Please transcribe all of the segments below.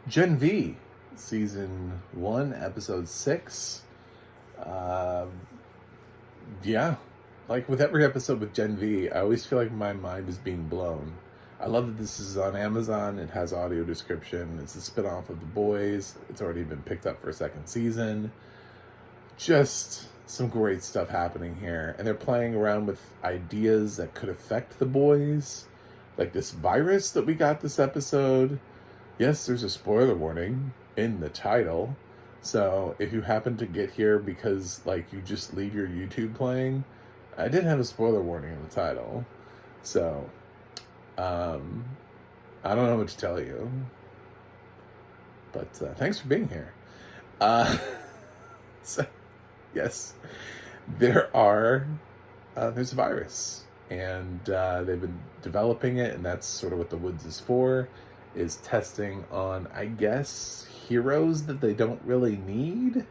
Gen V, Season 1, Episode 6. Uh, yeah, like with every episode with Gen V, I always feel like my mind is being blown. I love that this is on Amazon. It has audio description. It's a spinoff of The Boys. It's already been picked up for a second season. Just some great stuff happening here. And they're playing around with ideas that could affect The Boys. Like this virus that we got this episode. Yes, there's a spoiler warning in the title. So if you happen to get here because like you just leave your YouTube playing, I did have a spoiler warning in the title. So um I don't know what to tell you. But thanks for being here. Uh so yes, there's a virus, and they've been developing it, and that's sort of what the Woods is for, is testing on, I guess, heroes that they don't really need.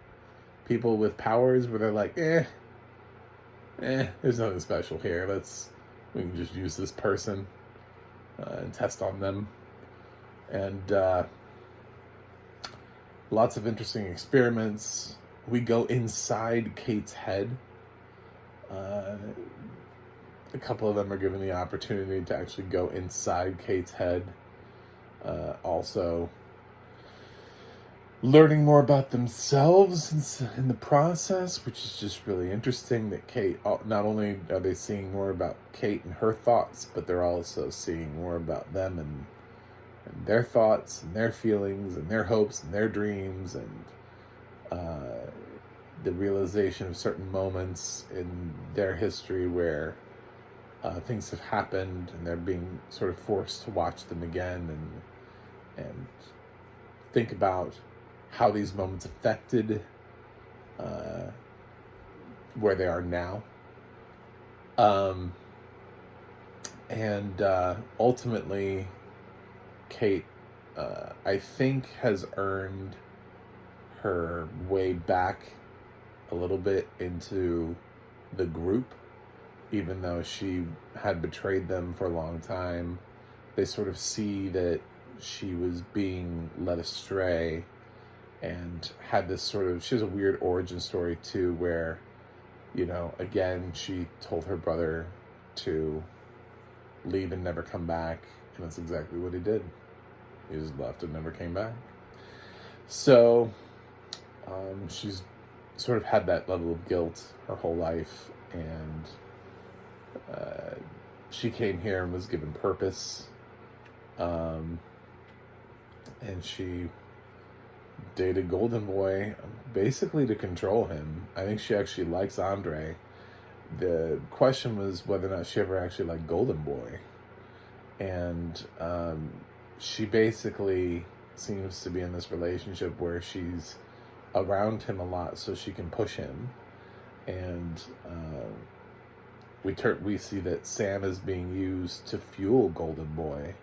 People with powers where they're like, there's nothing special here. We can just use this person and test on them. And lots of interesting experiments. We go inside Kate's head. A couple of them are given the opportunity to actually go inside Kate's head. Also, learning more about themselves in the process, which is just really interesting. That Kate, not only are they seeing more about Kate and her thoughts, but they're also seeing more about them and their thoughts and their feelings and their hopes and their dreams, and the realization of certain moments in their history where things have happened and they're being sort of forced to watch them again and think about how these moments affected where they are now. And ultimately, Kate, I think, has earned her way back a little bit into the group, even though she had betrayed them for a long time. They sort of see that she was being led astray and had this she has a weird origin story too, where, again, she told her brother to leave and never come back, and that's exactly what he did. He just left and never came back. So she's sort of had that level of guilt her whole life, and she came here and was given purpose, and she dated Golden Boy basically to control him. I think she actually likes Andre. The question was whether or not she ever actually liked Golden Boy, and she basically seems to be in this relationship where she's around him a lot so she can push him, and we see that Sam is being used to fuel Golden Boy.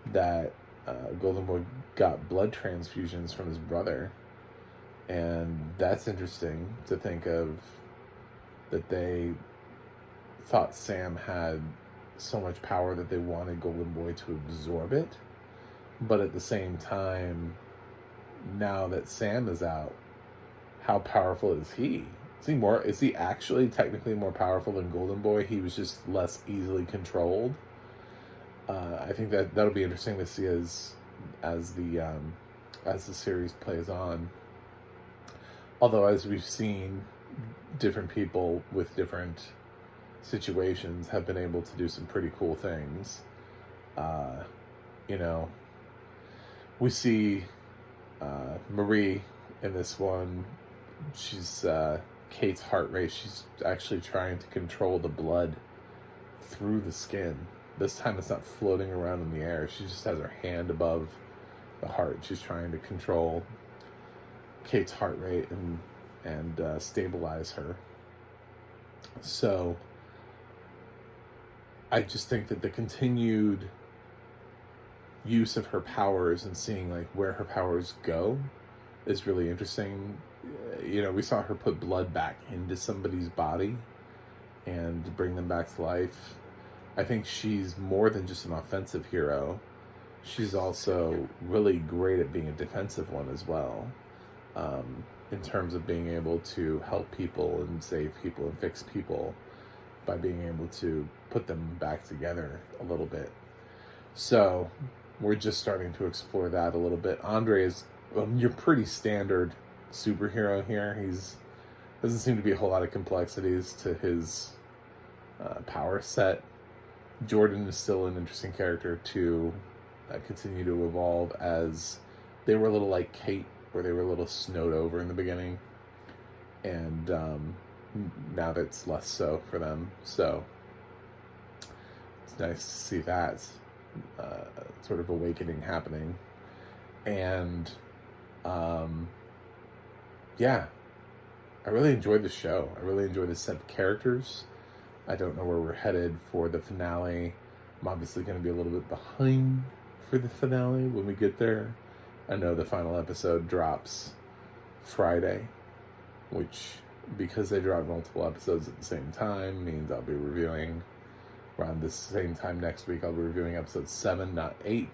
That Golden Boy got blood transfusions from his brother, and that's interesting to think of, that they thought Sam had so much power that they wanted Golden Boy to absorb it. But at the same time, now that Sam is out, how powerful is he? Is he actually technically more powerful than Golden Boy? He was just less easily controlled. I think that'll be interesting to see as the series plays on. Although, as we've seen, different people with different situations have been able to do some pretty cool things. We see Marie in this one. She's Kate's heart rate. She's actually trying to control the blood through the skin. This time it's not floating around in the air. She just has her hand above the heart. She's trying to control Kate's heart rate and stabilize her. So I just think that the continued use of her powers and seeing like where her powers go is really interesting. We saw her put blood back into somebody's body and bring them back to life. I think she's more than just an offensive hero. she's also really great at being a defensive one as well, in terms of being able to help people and save people and fix people by being able to put them back together a little bit. So we're just starting to explore that a little bit. Andre is your pretty standard superhero here. He's doesn't seem to be a whole lot of complexities to his power set. Jordan is still an interesting character to continue to evolve, as they were a little like Kate, where they were a little snowed over in the beginning, and now that's less so for them. So it's nice to see that sort of awakening happening. And yeah, I really enjoyed the show. I really enjoyed the set of characters. I don't know where we're headed for the finale. I'm obviously going to be a little bit behind for the finale when we get there. I know the final episode drops Friday, which, because they drop multiple episodes at the same time, means I'll be reviewing around the same time next week. I'll be reviewing episode 7, not 8.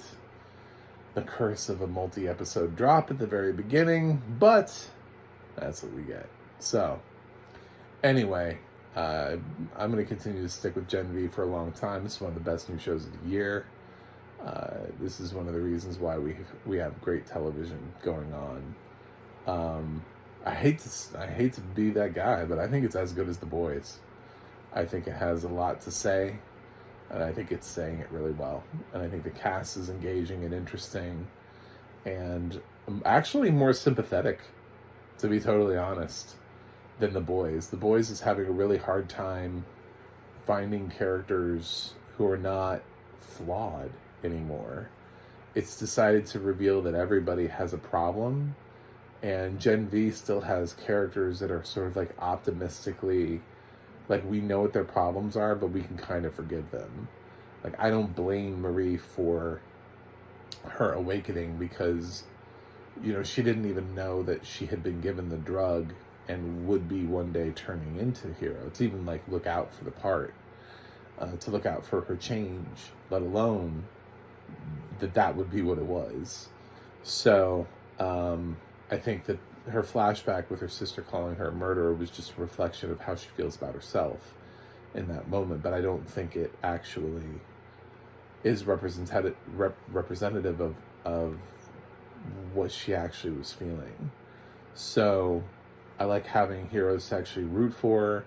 The curse of a multi-episode drop at the very beginning, but that's what we get. So, anyway, I'm going to continue to stick with Gen V for a long time. This is one of the best new shows of the year. This is one of the reasons why we have great television going on. I hate to be that guy, but I think it's as good as The Boys. I think it has a lot to say, and I think it's saying it really well. And I think the cast is engaging and interesting, and actually more sympathetic, to be totally honest, than The Boys. The Boys is having a really hard time finding characters who are not flawed anymore. It's decided to reveal that everybody has a problem, and Gen V still has characters that are sort of like optimistically, like, we know what their problems are, but we can kind of forgive them. Like, I don't blame Marie for her awakening, because, you know, she didn't even know that she had been given the drug and would be one day turning into a hero. It's even like look out for the part, to look out for her change, let alone that would be what it was. So I think that her flashback with her sister calling her a murderer was just a reflection of how she feels about herself in that moment, but I don't think it actually is representative of what she actually was feeling. So I like having heroes to actually root for.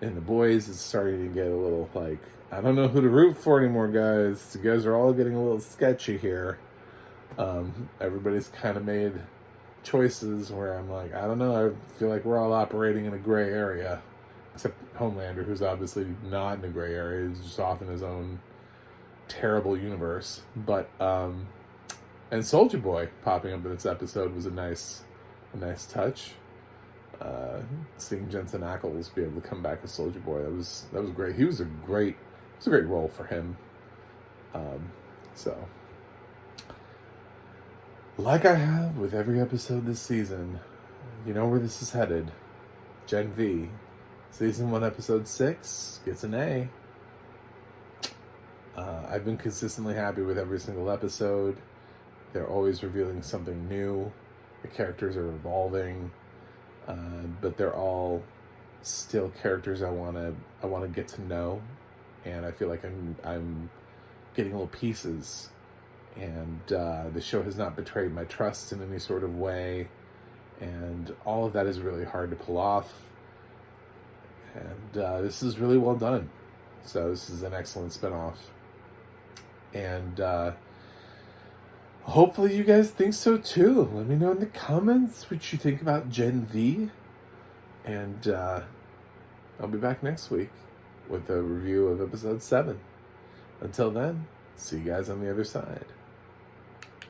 In The Boys, it's starting to get a little like, I don't know who to root for anymore, guys. You guys are all getting a little sketchy here. Everybody's kind of made choices where I'm like, I don't know, I feel like we're all operating in a gray area. Except Homelander, who's obviously not in a gray area. He's just off in his own terrible universe. But, and Soulja Boy popping up in this episode was a nice touch. Seeing Jensen Ackles be able to come back as Soulja Boy, that was great. It was a great role for him. So, like I have with every episode this season, you know where this is headed. Gen V, season 1, episode 6 gets an A. I've been consistently happy with every single episode. They're always revealing something new. The characters are evolving. But they're all still characters I want to get to know, and I feel like I'm getting little pieces, and the show has not betrayed my trust in any sort of way, and all of that is really hard to pull off, and this is really well done. So this is an excellent spinoff, and hopefully you guys think so too. Let me know in the comments what you think about Gen V. And I'll be back next week with a review of episode 7. Until then, see you guys on the other side.